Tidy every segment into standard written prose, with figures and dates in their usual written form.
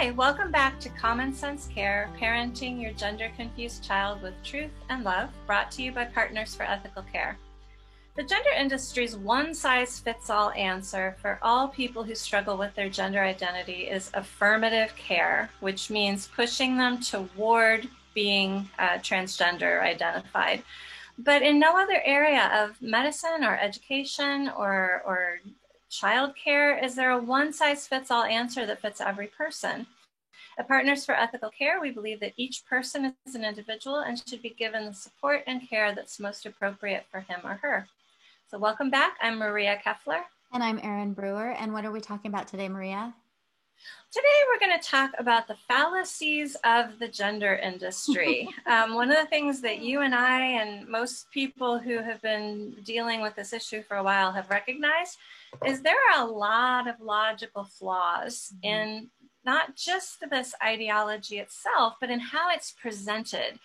Hi, welcome back to Common Sense Care, Parenting Your Gender-Confused Child with Truth and Love, brought to you by Partners for Ethical Care. The gender industry's one-size-fits-all answer for all people who struggle with their gender identity is affirmative care, which means pushing them toward being transgender identified. But in no other area of medicine or education or childcare is there a one-size-fits-all answer that fits every person. At Partners for Ethical Care, we believe that each person is an individual and should be given the support and care that's most appropriate for him or her. So welcome back. I'm Maria Keffler. And I'm Erin Brewer. And what are we talking about today, Maria? Today, we're going to talk about the fallacies of the gender industry. One of the things that you and I and most people who have been dealing with this issue for a while have recognized is there are a lot of logical flaws in not just this ideology itself, but in how it's presented.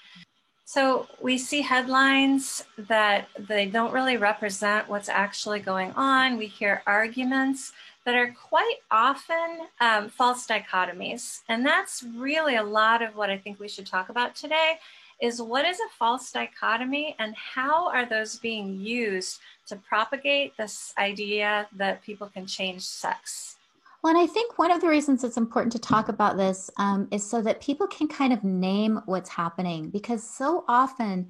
So we see headlines that they don't really represent what's actually going on. We hear arguments that are quite often false dichotomies. And that's really a lot of what I think we should talk about today is what is a false dichotomy and how are those being used to propagate this idea that people can change sex? Well, and I think one of the reasons it's important to talk about this is so that people can kind of name what's happening, because so often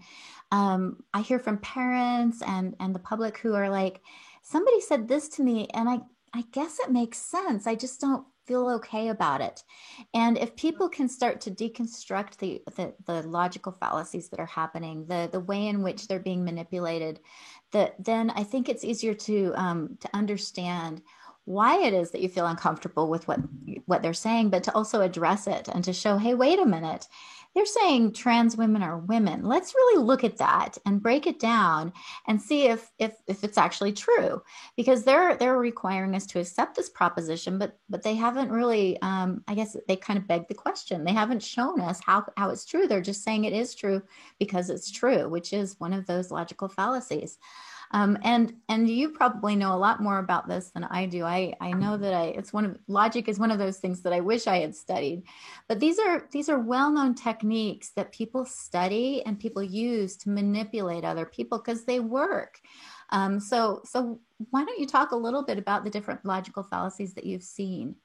I hear from parents and the public who are like, somebody said this to me and I guess it makes sense. I just don't feel okay about it. And if people can start to deconstruct the logical fallacies that are happening, the way in which they're being manipulated, then I think it's easier to understand why it is that you feel uncomfortable with what they're saying, but to also address it and to show, hey, wait a minute, they're saying trans women are women. Let's really look at that and break it down and see if it's actually true, because they're requiring us to accept this proposition, but they haven't really, I guess they kind of beg the question. They haven't shown us how it's true. They're just saying it is true because it's true, which is one of those logical fallacies. And you probably know a lot more about this than I do. I know that logic is one of those things that I wish I had studied, but these are well-known techniques that people study and people use to manipulate other people because they work. So why don't you talk a little bit about the different logical fallacies that you've seen?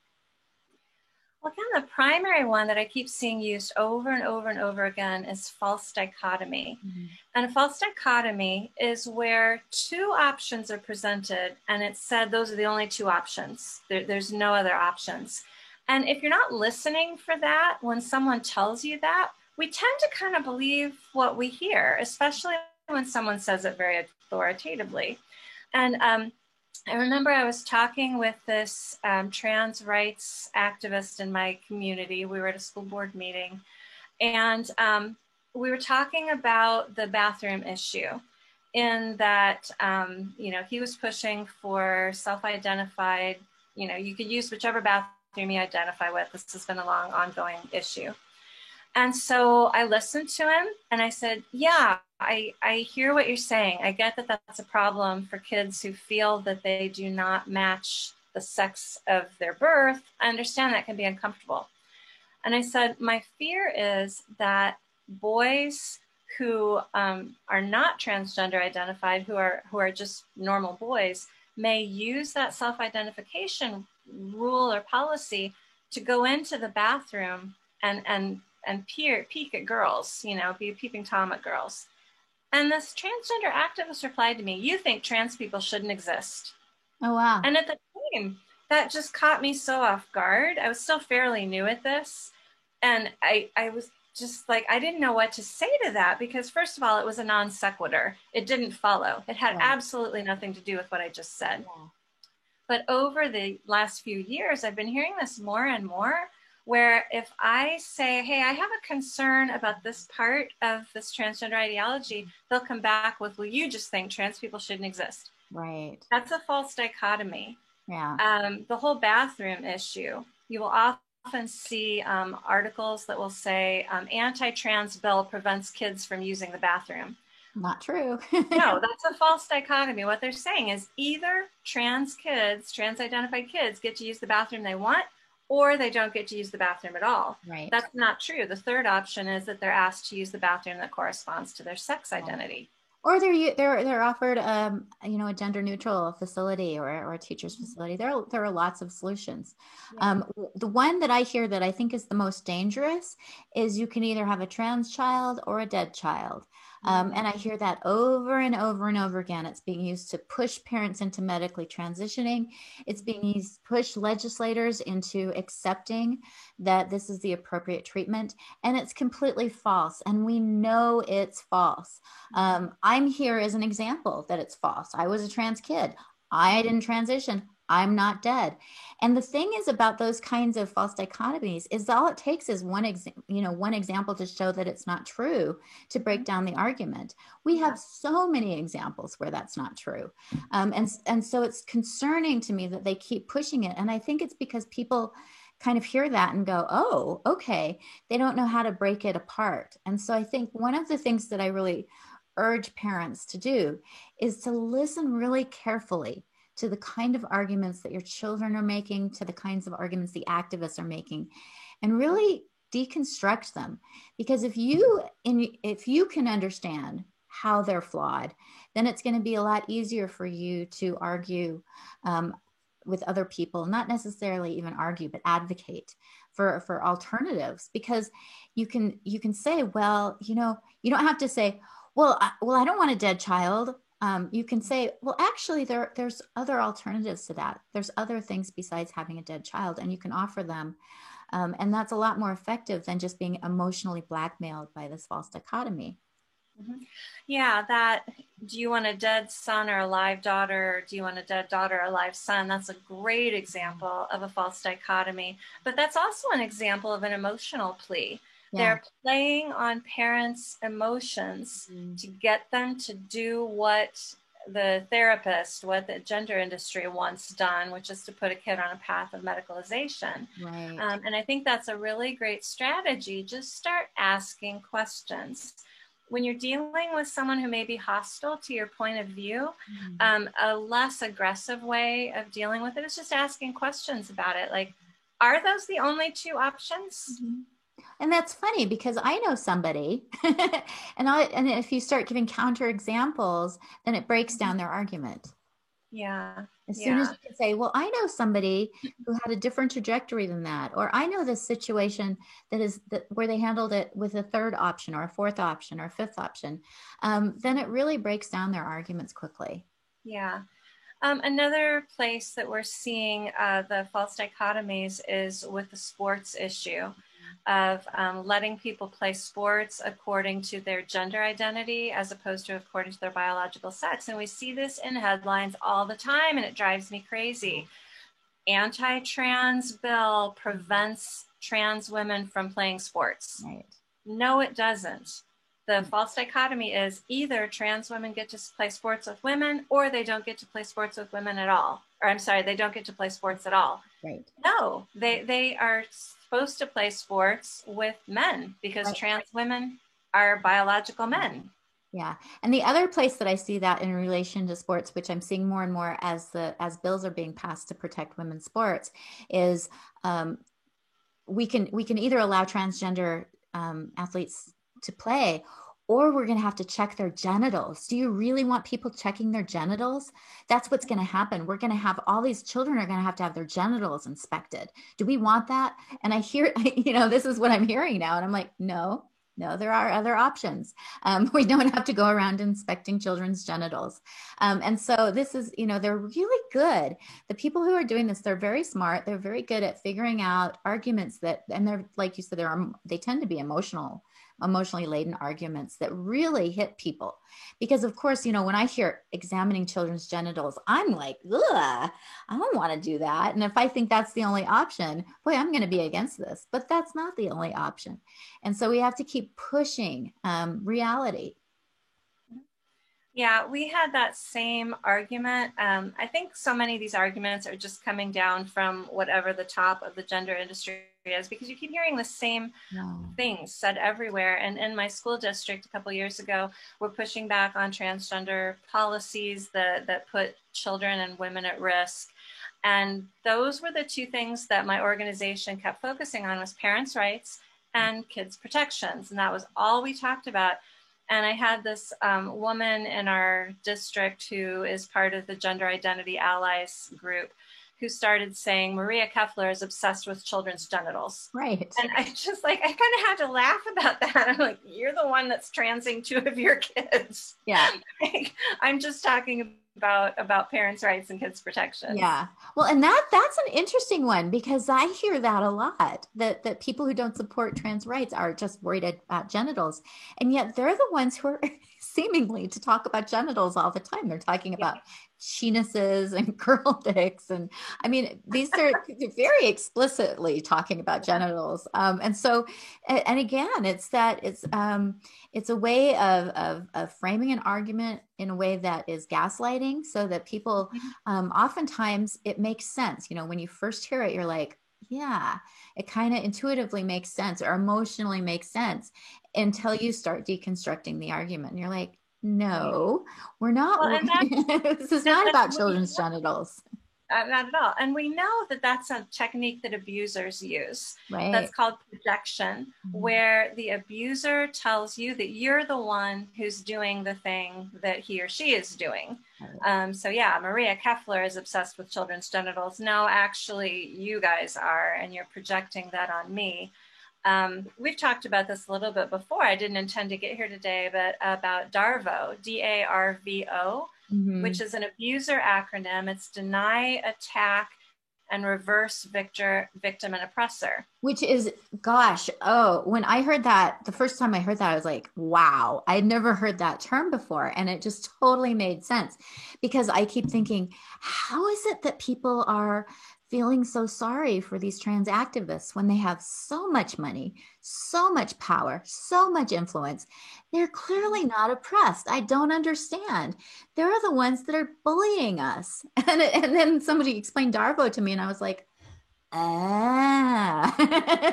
Well, again, the primary one that I keep seeing used over and over and over again is false dichotomy. Mm-hmm. And a false dichotomy is where two options are presented and it's said those are the only two options. There's no other options. And if you're not listening for that, when someone tells you that, we tend to kind of believe what we hear, especially when someone says it very authoritatively. And I remember I was talking with this trans rights activist in my community. We were at a school board meeting, and we were talking about the bathroom issue in that, he was pushing for self-identified, you could use whichever bathroom you identify with. This has been a long ongoing issue. And so I listened to him and I said, yeah, I hear what you're saying. I get that that's a problem for kids who feel that they do not match the sex of their birth. I understand that can be uncomfortable. And I said, my fear is that boys who are not transgender identified, who are just normal boys, may use that self-identification rule or policy to go into the bathroom and peek at girls, be a peeping Tom at girls. And this transgender activist replied to me, you think trans people shouldn't exist. Oh, wow. And at the time, that just caught me so off guard. I was still fairly new at this. And I was just like, I didn't know what to say to that because first of all, it was a non sequitur. It didn't follow. It had absolutely nothing to do with what I just said. Yeah. But over the last few years, I've been hearing this more and more, where if I say, hey, I have a concern about this part of this transgender ideology, they'll come back with, well, you just think trans people shouldn't exist. Right. That's a false dichotomy. Yeah. The whole bathroom issue, you will often see articles that will say anti-trans bill prevents kids from using the bathroom. Not true. No, that's a false dichotomy. What they're saying is either trans kids, trans identified kids get to use the bathroom they want, or they don't get to use the bathroom at all. Right. That's not true. The third option is that they're asked to use the bathroom that corresponds to their sex identity. Or they're offered a gender neutral facility or a teacher's facility. There are lots of solutions. Yeah. The one that I hear that I think is the most dangerous is you can either have a trans child or a dead child. And I hear that over and over and over again. It's being used to push parents into medically transitioning. It's being used to push legislators into accepting that this is the appropriate treatment. And it's completely false. And we know it's false. I'm here as an example that it's false. I was a trans kid. I didn't transition. I'm not dead. And the thing is about those kinds of false dichotomies is all it takes is one example to show that it's not true to break down the argument. We have so many examples where that's not true. And so it's concerning to me that they keep pushing it. And I think it's because people kind of hear that and go, oh, okay, they don't know how to break it apart. And so I think one of the things that I really urge parents to do is to listen really carefully to the kind of arguments that your children are making, to the kinds of arguments the activists are making, and really deconstruct them. Because if you can understand how they're flawed, then it's going to be a lot easier for you to argue with other people, not necessarily even argue, but advocate for alternatives. Because you can say, well, you don't have to say, well, I don't want a dead child. You can say, well, actually, there's other alternatives to that. There's other things besides having a dead child, and you can offer them. And that's a lot more effective than just being emotionally blackmailed by this false dichotomy. Mm-hmm. Yeah, that, do you want a dead son or a live daughter? Do you want a dead daughter or a live son? That's a great example of a false dichotomy. But that's also an example of an emotional plea. Yeah. They're playing on parents' emotions to get them to do what the therapist, what the gender industry wants done, which is to put a kid on a path of medicalization. Right. And I think that's a really great strategy. Just start asking questions. When you're dealing with someone who may be hostile to your point of view, a less aggressive way of dealing with it is just asking questions about it. Like, are those the only two options? Mm-hmm. And that's funny because I know somebody and if you start giving counter examples, then it breaks down their argument. Yeah. As soon as you can say, well, I know somebody who had a different trajectory than that, or I know this situation where they handled it with a third option or a fourth option or a fifth option, then it really breaks down their arguments quickly. Yeah. Another place that we're seeing the false dichotomies is with the sports issue of letting people play sports according to their gender identity as opposed to according to their biological sex. And we see this in headlines all the time, and it drives me crazy. Anti-trans bill prevents trans women from playing sports. Right. No, it doesn't. The false dichotomy is either trans women get to play sports with women or they don't get to play sports with women at all. Or I'm sorry, they don't get to play sports at all. Right. No, they are supposed to play sports with men because trans women are biological men. Yeah. And the other place that I see that in relation to sports, which I'm seeing more and more as bills are being passed to protect women's sports, is we can either allow transgender athletes to play, or we're going to have to check their genitals. Do you really want people checking their genitals? That's what's going to happen. We're going to have all these children are going to have their genitals inspected. Do we want that? And I hear, this is what I'm hearing now. And I'm like, no, there are other options. We don't have to go around inspecting children's genitals. And so this is, they're really good. The people who are doing this, they're very smart. They're very good at figuring out arguments and they're, like you said, they tend to be emotionally laden arguments that really hit people. Because of course, when I hear examining children's genitals, I'm like, ugh, I don't want to do that. And if I think that's the only option, boy, I'm going to be against this, but that's not the only option. And so we have to keep pushing reality. Yeah, we had that same argument. I think so many of these arguments are just coming down from whatever the top of the gender industry is, because you keep hearing the same things said everywhere. And in my school district a couple of years ago, we're pushing back on transgender policies that put children and women at risk. And those were the two things that my organization kept focusing on, was parents' rights and kids' protections. And that was all we talked about. And I had this woman in our district who is part of the Gender Identity Allies group, who started saying Maria Keffler is obsessed with children's genitals. Right. And I just like, I kind of had to laugh about that. I'm like, you're the one that's transing two of your kids. Yeah. Like, I'm just talking about parents' rights and kids' protection. Yeah. Well, and that's an interesting one, because I hear that a lot, that people who don't support trans rights are just worried about genitals. And yet they're the ones who are seemingly to talk about genitals all the time. They're talking about penises and girl dicks. And I mean, these are very explicitly talking about genitals. And so, and again, it's a way of framing an argument in a way that is gaslighting, so that people, oftentimes it makes sense. You know, when you first hear it, you're like, yeah, it kind of intuitively makes sense or emotionally makes sense, until you start deconstructing the argument. And you're like, no, we're not. Well, this is not about children's genitals. Not at all. And we know that that's a technique that abusers use. Right. That's called projection, where the abuser tells you that you're the one who's doing the thing that he or she is doing. Right. So yeah, Maria Keffler is obsessed with children's genitals. No, actually, you guys are, and you're projecting that on me. We've talked about this a little bit before. I didn't intend to get here today, but about DARVO, DARVO, which is an abuser acronym. It's deny, attack, and reverse victim and oppressor. Which is, gosh, when I heard that, the first time I heard that, I was like, wow, I'd never heard that term before. And it just totally made sense, because I keep thinking, how is it that people are feeling so sorry for these trans activists when they have so much money, so much power, so much influence? They're clearly not oppressed. I don't understand. They're the ones that are bullying us. And then somebody explained DARVO to me, and I was like,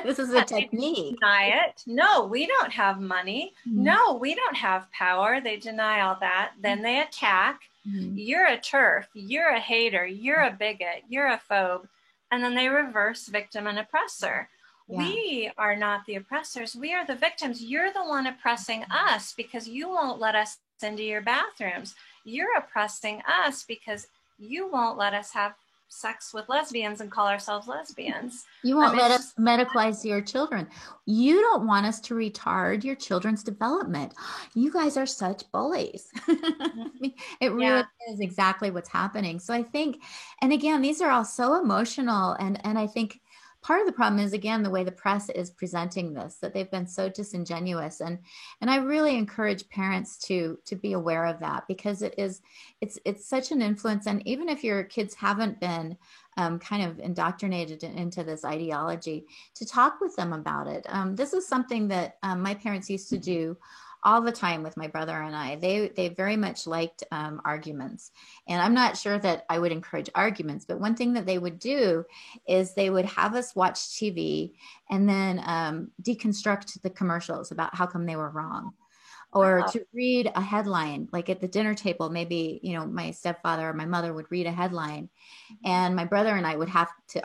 this is a technique. Deny it. No, we don't have money. No, we don't have power. They deny all that. Then they attack. You're a TERF. You're a hater. You're a bigot. You're a phobe. And then they reverse victim and oppressor. Yeah. We are not the oppressors. We are the victims. You're the one oppressing us because you won't let us into your bathrooms. You're oppressing us because you won't let us have sex with lesbians and call ourselves lesbians. You won't let us medicalize your children. You don't want us to retard your children's development. You guys are such bullies. It really is exactly what's happening. So I think, and again, these are all so emotional. And I think part of the problem is, again, the way the press is presenting this, that they've been so disingenuous. And I really encourage parents to be aware of that, because it's such an influence. And even if your kids haven't been kind of indoctrinated into this ideology, to talk with them about it. This is something that my parents used to do all the time with my brother and I. They very much liked arguments. And I'm not sure that I would encourage arguments, but one thing that they would do is they would have us watch TV and then deconstruct the commercials about how come they were wrong. Or to read a headline, like at the dinner table, maybe, my stepfather or my mother would read a headline, and my brother and I would have to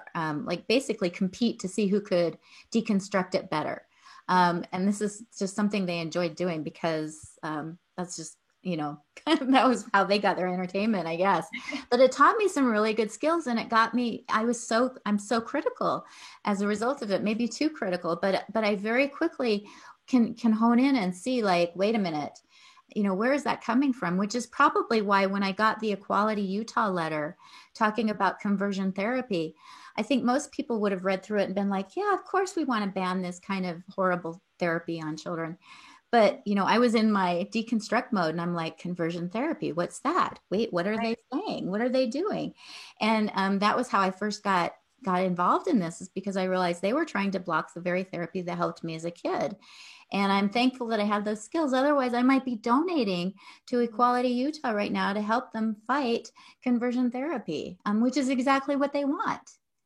basically compete to see who could deconstruct it better. And this is just something they enjoyed doing, because that's just, that was how they got their entertainment, I guess. But it taught me some really good skills, and it got me, I'm so critical as a result of it, maybe too critical, but I very quickly can hone in and see, like, wait a minute, where is that coming from? Which is probably why when I got the Equality Utah letter talking about conversion therapy, I think most people would have read through it and been like, yeah, of course we want to ban this kind of horrible therapy on children. But, I was in my deconstruct mode, and I'm like, conversion therapy, what's that? Wait, what are they saying? What are they doing? And that was how I first got involved in this, is because I realized they were trying to block the very therapy that helped me as a kid. And I'm thankful that I have those skills. Otherwise, I might be donating to Equality Utah right now to help them fight conversion therapy, which is exactly what they want.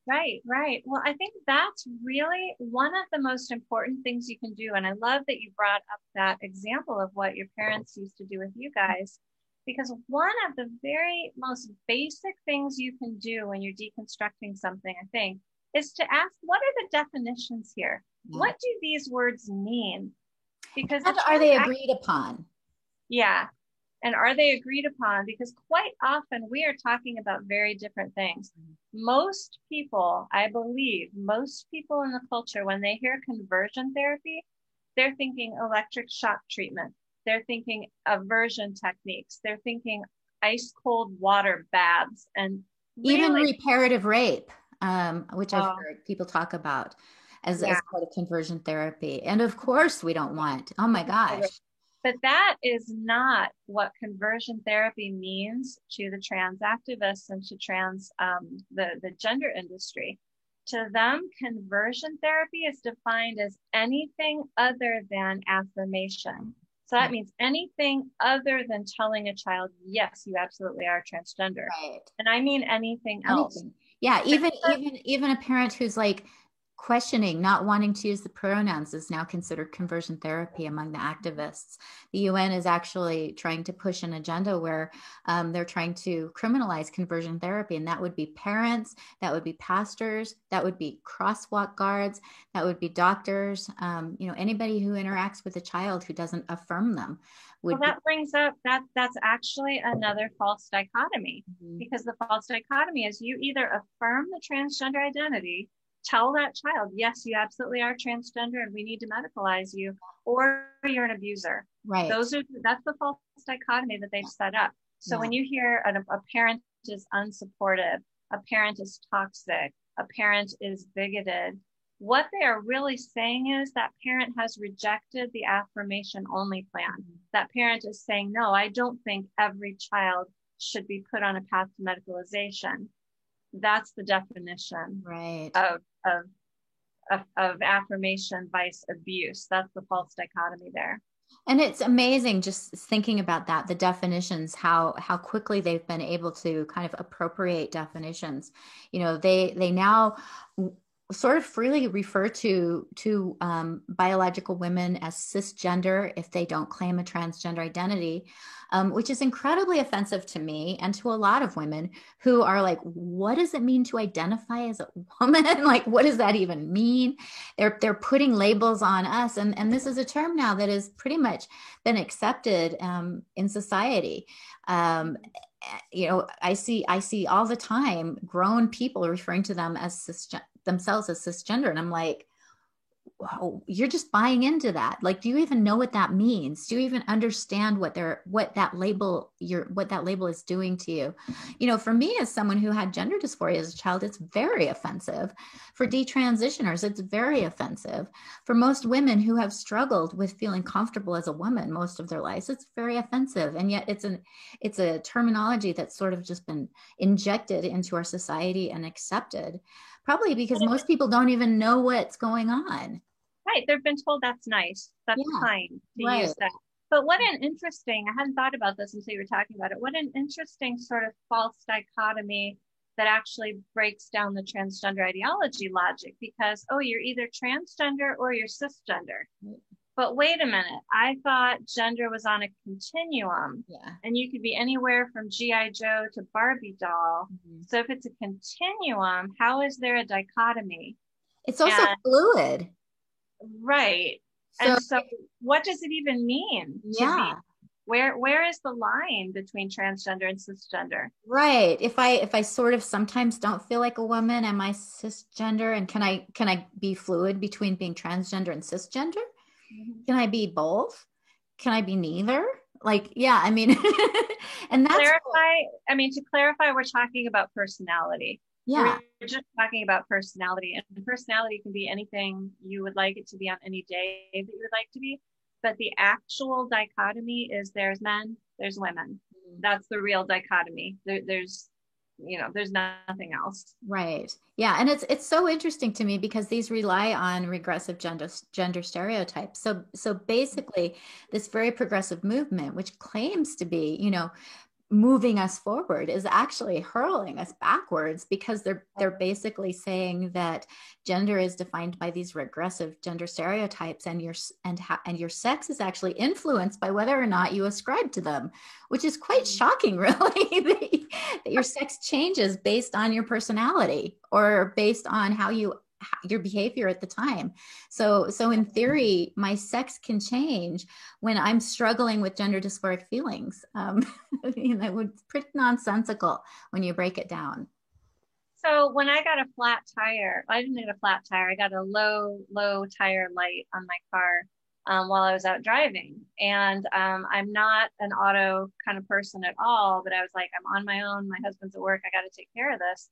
Right. Well, I think that's really one of the most important things you can do. And I love that you brought up that example of what your parents used to do with you guys, because one of the very most basic things you can do when you're deconstructing something, I think, is to ask, what are the definitions here? Yeah. What do these words mean? Because are they agreed upon? Yeah. And are they agreed upon? Because quite often we are talking about very different things. Most people, I believe, most people in the culture, when they hear conversion therapy, they're thinking electric shock treatment. They're thinking aversion techniques. They're thinking ice cold water baths, and even reparative rape, which I've heard people talk about as part of conversion therapy. And of course we don't want, oh my gosh. But that is not what conversion therapy means to the trans activists and to the gender industry. To them, conversion therapy is defined as anything other than affirmation. So that means anything other than telling a child, yes, you absolutely are transgender. Right. And I mean anything else. Yeah, even a parent who's like questioning, not wanting to use the pronouns is now considered conversion therapy among the activists. The UN is actually trying to push an agenda where they're trying to criminalize conversion therapy. And that would be parents, that would be pastors, that would be crosswalk guards, that would be doctors, anybody who interacts with a child who doesn't affirm them. That brings up that's actually another false dichotomy, because the false dichotomy is you either affirm the transgender identity, tell that child, yes, you absolutely are transgender and we need to medicalize you, or you're an abuser. Right. That's the false dichotomy that they've set up. So when you hear a parent is unsupportive, a parent is toxic, a parent is bigoted, what they are really saying is that parent has rejected the affirmation only plan. That parent is saying, no, I don't think every child should be put on a path to medicalization. That's the definition of affirmation vice abuse. That's the false dichotomy there. And it's amazing just thinking about that, the definitions, how quickly they've been able to kind of appropriate definitions. They now sort of freely refer to biological women as cisgender if they don't claim a transgender identity, which is incredibly offensive to me and to a lot of women who are like, what does it mean to identify as a woman? Like, what does that even mean? They're putting labels on us. And this is a term now that has pretty much been accepted in society. I see all the time grown people referring to them as themselves as cisgender. And I'm like, wow, you're just buying into that. Like, do you even know what that means? Do you even understand what that label is doing to you? For me, as someone who had gender dysphoria as a child, it's very offensive. For detransitioners, it's very offensive. For most women who have struggled with feeling comfortable as a woman most of their lives, it's very offensive. And yet it's a terminology that's sort of just been injected into our society and accepted, probably because most people don't even know what's going on. Right. They've been told that's nice. That's kind to use that. But what an interesting, I hadn't thought about this until you were talking about it. What an interesting sort of false dichotomy that actually breaks down the transgender ideology logic, because, you're either transgender or you're cisgender. But wait a minute, I thought gender was on a continuum, and you could be anywhere from G.I. Joe to Barbie doll. So if it's a continuum, how is there a dichotomy? It's also fluid. Right. So what does it even mean? Where is the line between transgender and cisgender? Right. If I sort of sometimes don't feel like a woman, am I cisgender? And can I be fluid between being transgender and cisgender? Can I be both? Can I be neither? Like, and that's to clarify, we're talking about personality. Yeah. We're just talking about personality, and personality can be anything you would like it to be on any day that you would like to be. But the actual dichotomy is there's men, there's women. That's the real dichotomy. There's nothing else. Right. Yeah. And it's so interesting to me because these rely on regressive gender stereotypes. So basically this very progressive movement, which claims to be, moving us forward is actually hurling us backwards, because they're basically saying that gender is defined by these regressive gender stereotypes, and your sex is actually influenced by whether or not you ascribe to them, which is quite shocking, really, that your sex changes based on your personality or based on your behavior at the time. So in theory, my sex can change when I'm struggling with gender dysphoric feelings. That would pretty nonsensical when you break it down. So when I got a flat tire, I didn't get a flat tire. I got a low tire light on my car while I was out driving. And I'm not an auto kind of person at all, but I was like, I'm on my own. My husband's at work. I got to take care of this.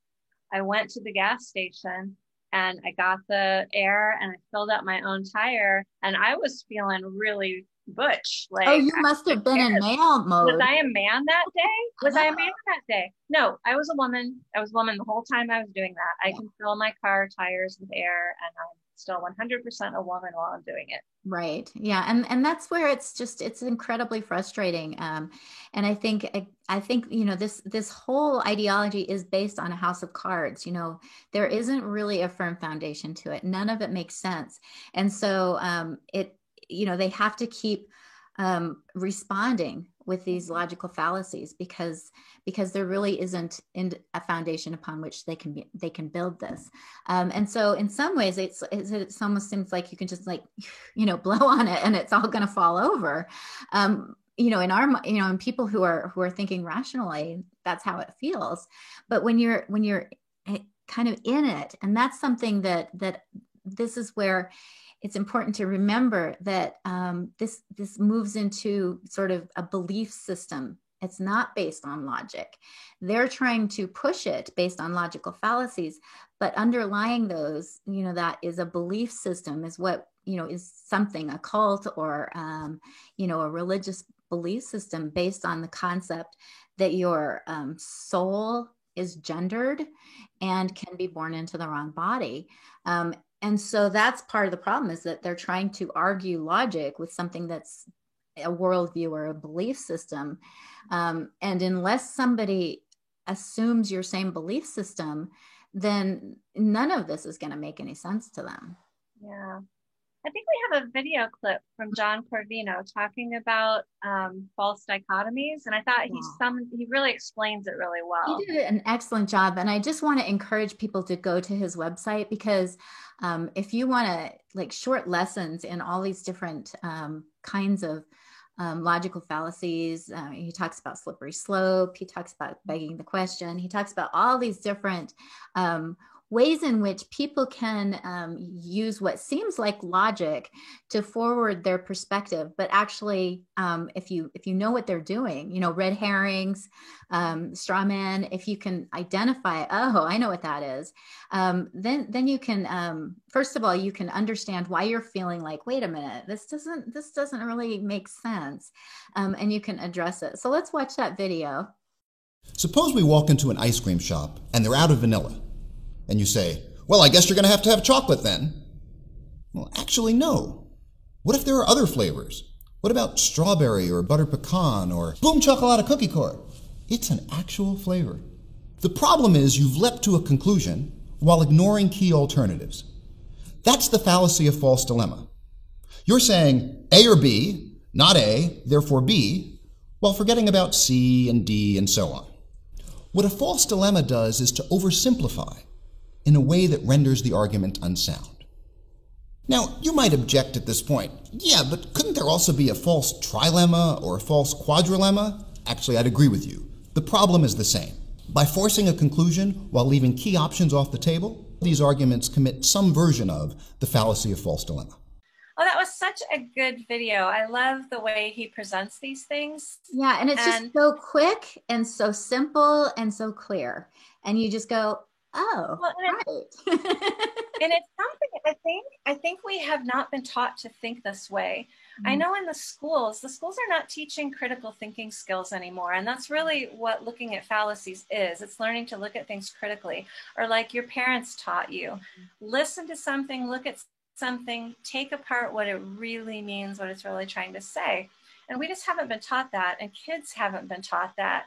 I went to the gas station and I got the air and I filled up my own tire, and I was feeling really butch. Oh, Like, you must have been in male was mode. I a man that day? Was I a man that day? No, I was a woman. I was a woman the whole time I was doing that. I can fill my car tires with air, and I'm still 100% a woman while I'm doing it. Right. Yeah. And that's where it's incredibly frustrating. And I think, this whole ideology is based on a house of cards. There isn't really a firm foundation to it. None of it makes sense. And so, they have to keep, responding with these logical fallacies, because there really isn't a foundation upon which they can build this. And so in some ways it almost seems like you can just blow on it and it's all going to fall over. In people who are thinking rationally, that's how it feels. But when you're kind of in it, and that's something that this is where it's important to remember that this moves into sort of a belief system. It's not based on logic. They're trying to push it based on logical fallacies, but underlying those, that is a belief system, is what, is something, a cult or, a religious belief system based on the concept that your soul is gendered and can be born into the wrong body. And so that's part of the problem, is that they're trying to argue logic with something that's a worldview or a belief system. And unless somebody assumes your same belief system, then none of this is going to make any sense to them. Yeah. I think we have a video clip from John Corvino talking about false dichotomies, and I thought he really explains it really well. He did an excellent job, and I just want to encourage people to go to his website, because if you want to short lessons in all these different kinds of logical fallacies, he talks about slippery slope, he talks about begging the question, he talks about all these different ways in which people can use what seems like logic to forward their perspective, but actually, if you know what they're doing, red herrings, straw man, if you can identify, oh, I know what that is, then you can, first of all, you can understand why you're feeling like, wait a minute, this doesn't really make sense, and you can address it. So let's watch that video. Suppose we walk into an ice cream shop and they're out of vanilla. And you say, well, I guess you're going to have chocolate then. Well, actually, no. What if there are other flavors? What about strawberry or butter pecan or boom chocolate cookie core? It's an actual flavor. The problem is you've leapt to a conclusion while ignoring key alternatives. That's the fallacy of false dilemma. You're saying A or B, not A, therefore B, while forgetting about C and D and so on. What a false dilemma does is to oversimplify in a way that renders the argument unsound. Now, you might object at this point, yeah, but couldn't there also be a false trilemma or a false quadrilemma? Actually, I'd agree with you. The problem is the same. By forcing a conclusion while leaving key options off the table, these arguments commit some version of the fallacy of false dilemma. Oh, that was such a good video. I love the way he presents these things. Yeah, and it's just so quick and so simple and so clear. And you just go, oh, well, right. And it's something I think we have not been taught to think this way. I know in the schools are not teaching critical thinking skills anymore. And that's really what looking at fallacies is. It's learning to look at things critically, or like your parents taught you. Listen to something, look at something, take apart what it really means, what it's really trying to say. And we just haven't been taught that, and kids haven't been taught that.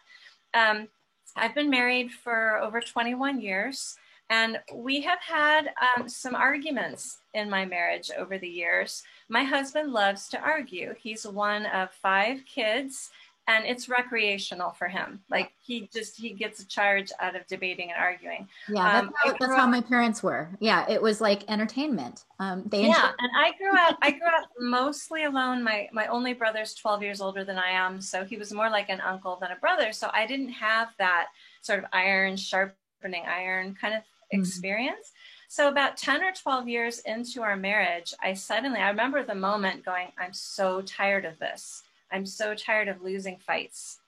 I've been married for over 21 years, and we have had some arguments in my marriage over the years. My husband loves to argue. He's one of 5 kids, and it's recreational for him. Like he gets a charge out of debating and arguing. Yeah, that's how my parents were. Yeah, it was like entertainment. And I grew up mostly alone. My only brother's 12 years older than I am, so he was more like an uncle than a brother. So I didn't have that sort of iron sharpening iron kind of experience. So about 10 or 12 years into our marriage, I remember the moment going, I'm so tired of this. I'm so tired of losing fights.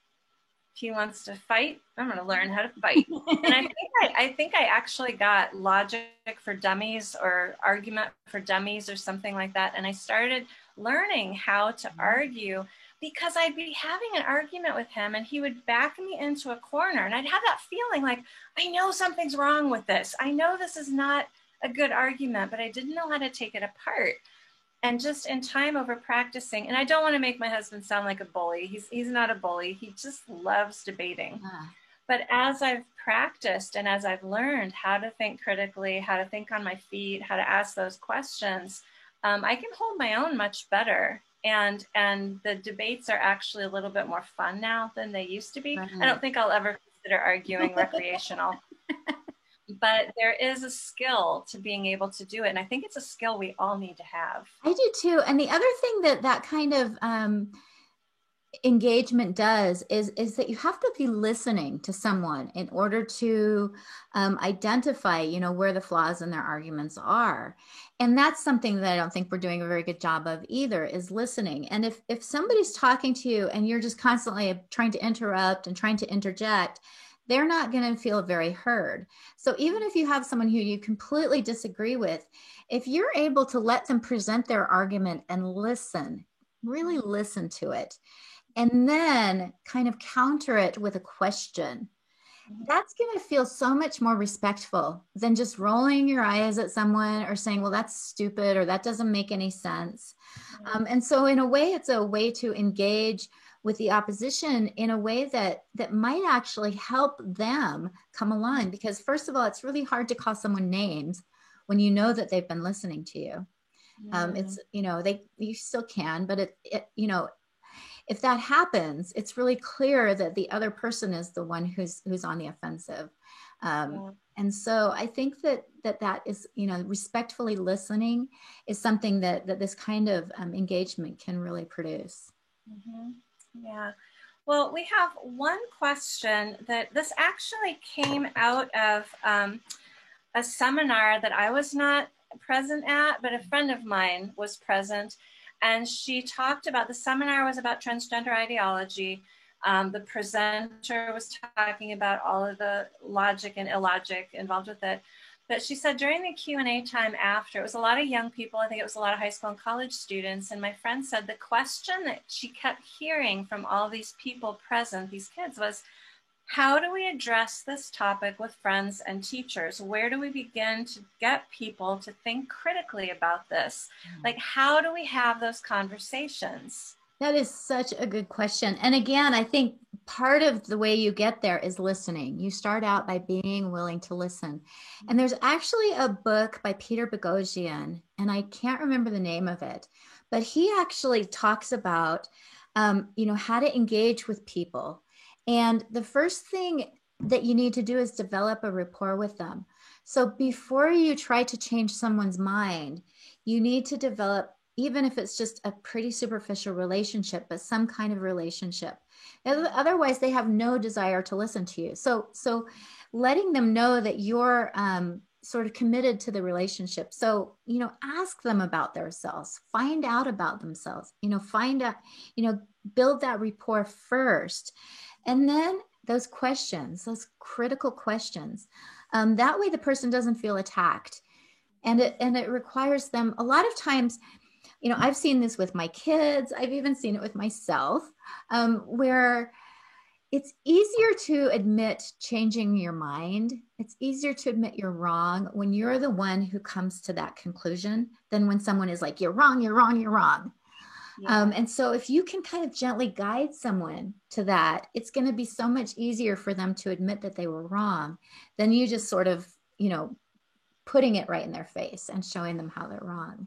If he wants to fight, I'm going to learn how to fight. And I think I actually got Logic for Dummies or Argument for Dummies or something like that. And I started learning how to argue, because I'd be having an argument with him and he would back me into a corner, and I'd have that feeling like, I know something's wrong with this. I know this is not a good argument, but I didn't know how to take it apart. And just in time over practicing, and I don't want to make my husband sound like a bully. He's not a bully. He just loves debating. But as I've practiced and as I've learned how to think critically, how to think on my feet, how to ask those questions, I can hold my own much better. And the debates are actually a little bit more fun now than they used to be. I don't think I'll ever consider arguing recreational. But there is a skill to being able to do it. And I think it's a skill we all need to have. I do too. And the other thing that kind of engagement does is that you have to be listening to someone in order to identify, where the flaws in their arguments are. And that's something that I don't think we're doing a very good job of either, is listening. And if somebody's talking to you and you're just constantly trying to interrupt and trying to interject, they're not going to feel very heard. So even if you have someone who you completely disagree with, if you're able to let them present their argument and listen, really listen to it, and then kind of counter it with a question, that's going to feel so much more respectful than just rolling your eyes at someone or saying, well, that's stupid, or that doesn't make any sense. And so in a way, it's a way to engage with the opposition in a way that might actually help them come along. Because first of all, it's really hard to call someone names when you know that they've been listening to you. It's, you still can, but if that happens, it's really clear that the other person is the one who's on the offensive. And so I think that is, respectfully listening is something that this kind of engagement can really produce. Yeah. Well, we have one question that this actually came out of a seminar that I was not present at, but a friend of mine was present. And she talked about, the seminar was about transgender ideology. The presenter was talking about all of the logic and illogic involved with it. But she said during the Q&A time after, it was a lot of young people. I think it was a lot of high school and college students. And my friend said the question that she kept hearing from all these people present, these kids, was, how do we address this topic with friends and teachers? Where do we begin to get people to think critically about this? Like, how do we have those conversations? That is such a good question. And again, I think part of the way you get there is listening. You start out by being willing to listen. And there's actually a book by Peter Boghossian, and I can't remember the name of it, but he actually talks about, how to engage with people. And the first thing that you need to do is develop a rapport with them. So before you try to change someone's mind, you need to develop, even if it's just a pretty superficial relationship, but some kind of relationship. Otherwise, they have no desire to listen to you. So letting them know that you're sort of committed to the relationship. So, ask them about themselves, find out about themselves, find out, build that rapport first. And then those questions, those critical questions, that way the person doesn't feel attacked. And it requires them, a lot of times, I've seen this with my kids. I've even seen it with myself, where it's easier to admit changing your mind. It's easier to admit you're wrong when you're the one who comes to that conclusion than when someone is like, you're wrong, you're wrong, you're wrong. Yeah. And so if you can kind of gently guide someone to that, it's going to be so much easier for them to admit that they were wrong than you just sort of, putting it right in their face and showing them how they're wrong.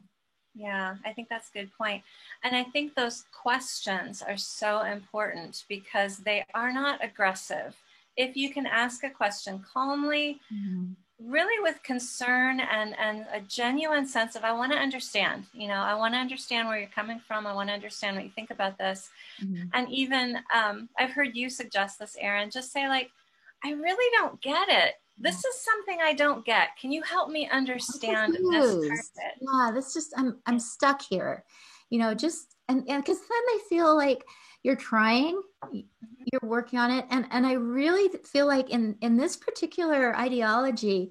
Yeah, I think that's a good point. And I think those questions are so important because they are not aggressive. If you can ask a question calmly, really with concern and a genuine sense of, I want to understand, I want to understand where you're coming from. I want to understand what you think about this. And even I've heard you suggest this, Erin, just say like, I really don't get it. This is something I don't get. Can you help me understand this part of it? Yeah, this just, I'm stuck here, just, and because then they feel like you're trying, you're working on it. And I really feel like in this particular ideology,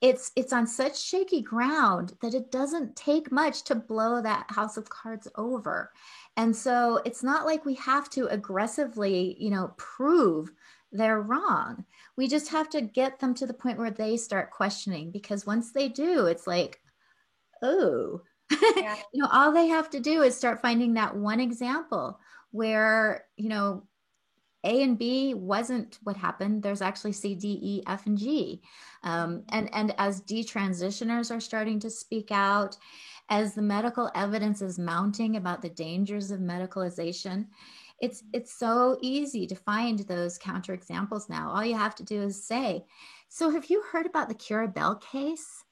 it's on such shaky ground that it doesn't take much to blow that house of cards over. And so it's not like we have to aggressively, prove they're wrong. We just have to get them to the point where they start questioning, because once they do, it's like, oh, Yeah. All they have to do is start finding that one example where, A and B wasn't what happened. There's actually C, D, E, F, and G. And as detransitioners are starting to speak out, as the medical evidence is mounting about the dangers of medicalization, it's so easy to find those counterexamples now. All you have to do is say, so have you heard about the Curabell case?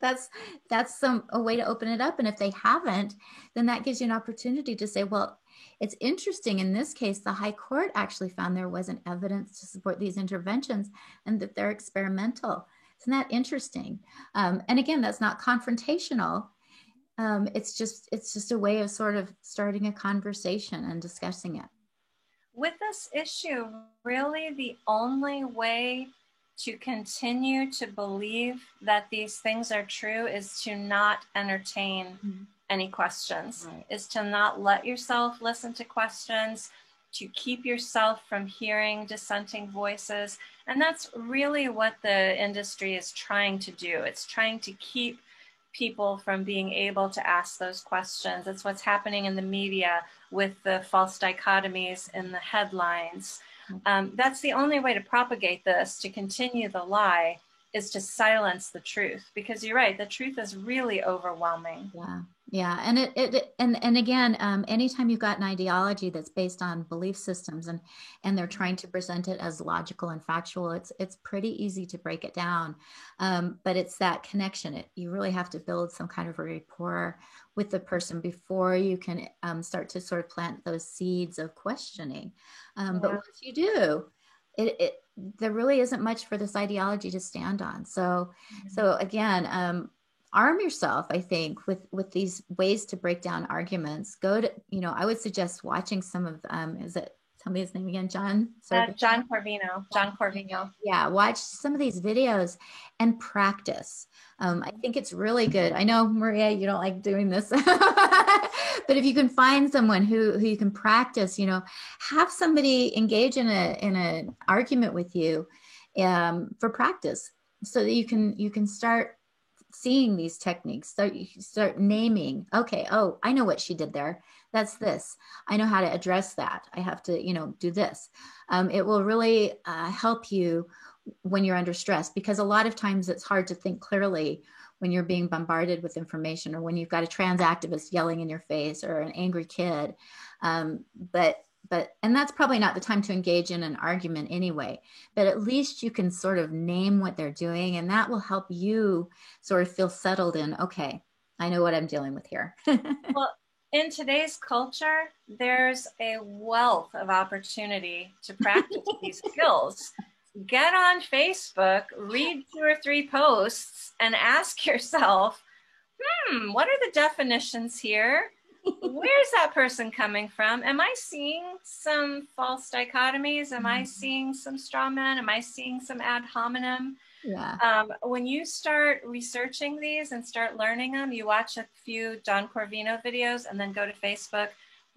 That's a way to open it up. And if they haven't, then that gives you an opportunity to say, well, it's interesting. In this case, the High Court actually found there wasn't evidence to support these interventions and that they're experimental. Isn't that interesting? And again, that's not confrontational. It's just a way of sort of starting a conversation and discussing it. With this issue, really the only way to continue to believe that these things are true is to not entertain any questions, is to not let yourself listen to questions, to keep yourself from hearing dissenting voices. And that's really what the industry is trying to do. It's trying to keep people from being able to ask those questions. It's what's happening in the media with the false dichotomies in the headlines. That's the only way to propagate this, to continue the lie, is to silence the truth, because you're right, the truth is really overwhelming. Yeah. And again, anytime you've got an ideology that's based on belief systems and they're trying to present it as logical and factual, it's pretty easy to break it down. But it's that connection. You really have to build some kind of a rapport with the person before you can start to sort of plant those seeds of questioning. But once you do, there really isn't much for this ideology to stand on. So again, arm yourself, I think, with these ways to break down arguments. Go to, I would suggest watching some of, tell me his name again, John Corvino. Yeah, watch some of these videos and practice. I think it's really good. I know, Maria, you don't like doing this, but if you can find someone who you can practice, have somebody engage in an argument with you for practice, so that you can start seeing these techniques. So you start naming, okay, oh, I know what she did there. That's this. I know how to address that. I have to, do this. It will really help you when you're under stress, because a lot of times it's hard to think clearly when you're being bombarded with information, or when you've got a trans activist yelling in your face, or an angry kid. And that's probably not the time to engage in an argument anyway, but at least you can sort of name what they're doing, and that will help you sort of feel settled in, okay, I know what I'm dealing with here. Well, in today's culture, there's a wealth of opportunity to practice these skills. Get on Facebook, read 2 or 3 posts, and ask yourself, what are the definitions here? Where's that person coming from? Am I seeing some false dichotomies? Am I seeing some straw men? Am I seeing some ad hominem? Yeah. When you start researching these and start learning them, you watch a few John Corvino videos and then go to Facebook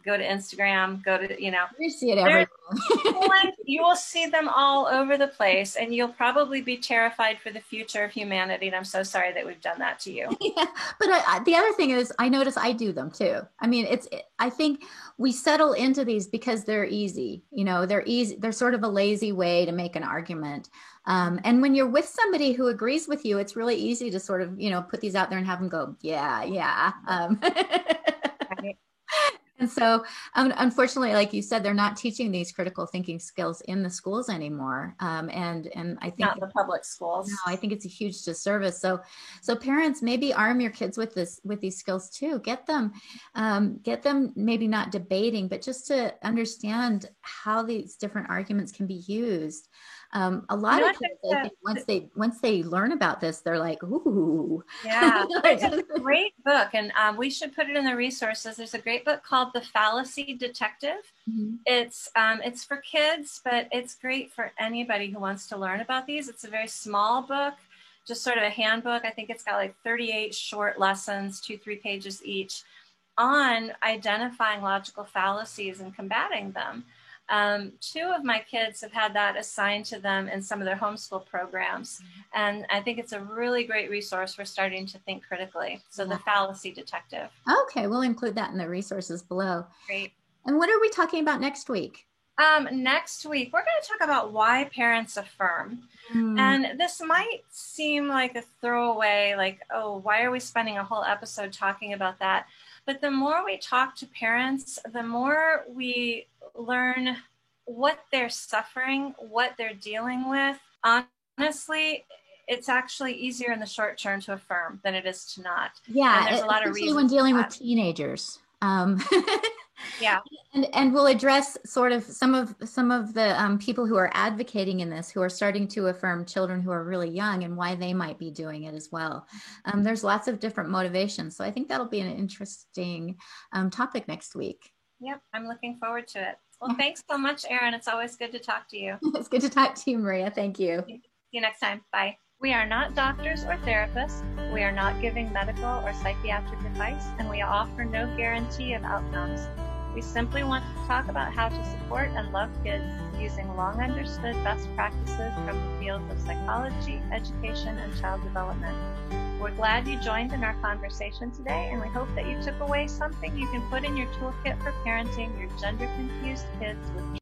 go to Instagram, go to, You see it everywhere. You will see them all over the place, and you'll probably be terrified for the future of humanity. And I'm so sorry that we've done that to you. Yeah, but the other thing is, I notice I do them too. I mean, I think we settle into these because they're easy. They're easy. They're sort of a lazy way to make an argument. And when you're with somebody who agrees with you, it's really easy to sort of, put these out there and have them go, yeah. Right. And so, unfortunately, like you said, they're not teaching these critical thinking skills in the schools anymore. And I think not in the public schools. No, I think it's a huge disservice. So parents, maybe arm your kids with these skills too. Get them maybe not debating, but just to understand how these different arguments can be used. A lot of kids, I think, once they learn about this, they're like, ooh. Yeah, it's a great book, and we should put it in the resources. There's a great book called The Fallacy Detective. Mm-hmm. It's for kids, but it's great for anybody who wants to learn about these. It's a very small book, just sort of a handbook. I think it's got like 38 short lessons, 2-3 pages each, on identifying logical fallacies and combating them. 2 of my kids have had that assigned to them in some of their homeschool programs. And I think it's a really great resource for starting to think critically. So The Fallacy Detective. Okay, we'll include that in the resources below. Great. And what are we talking about next week? Next week, we're going to talk about why parents affirm. And this might seem like a throwaway, like, oh, why are we spending a whole episode talking about that? But the more we talk to parents, the more we learn what they're suffering, what they're dealing with. Honestly, it's actually easier in the short term to affirm than it is to not. Yeah, and there's a lot of reasons when dealing with teenagers. Yeah, and we'll address sort of some of the people who are advocating in this, who are starting to affirm children who are really young, and why they might be doing it as well. There's lots of different motivations, so I think that'll be an interesting topic next week. Yep, I'm looking forward to it. Well, thanks so much, Erin. It's always good to talk to you. It's good to talk to you, Maria. Thank you. See you next time. Bye. We are not doctors or therapists. We are not giving medical or psychiatric advice, and we offer no guarantee of outcomes. We simply want to talk about how to support and love kids using long understood best practices from the fields of psychology, education, and child development. We're glad you joined in our conversation today, and we hope that you took away something you can put in your toolkit for parenting your gender-confused kids with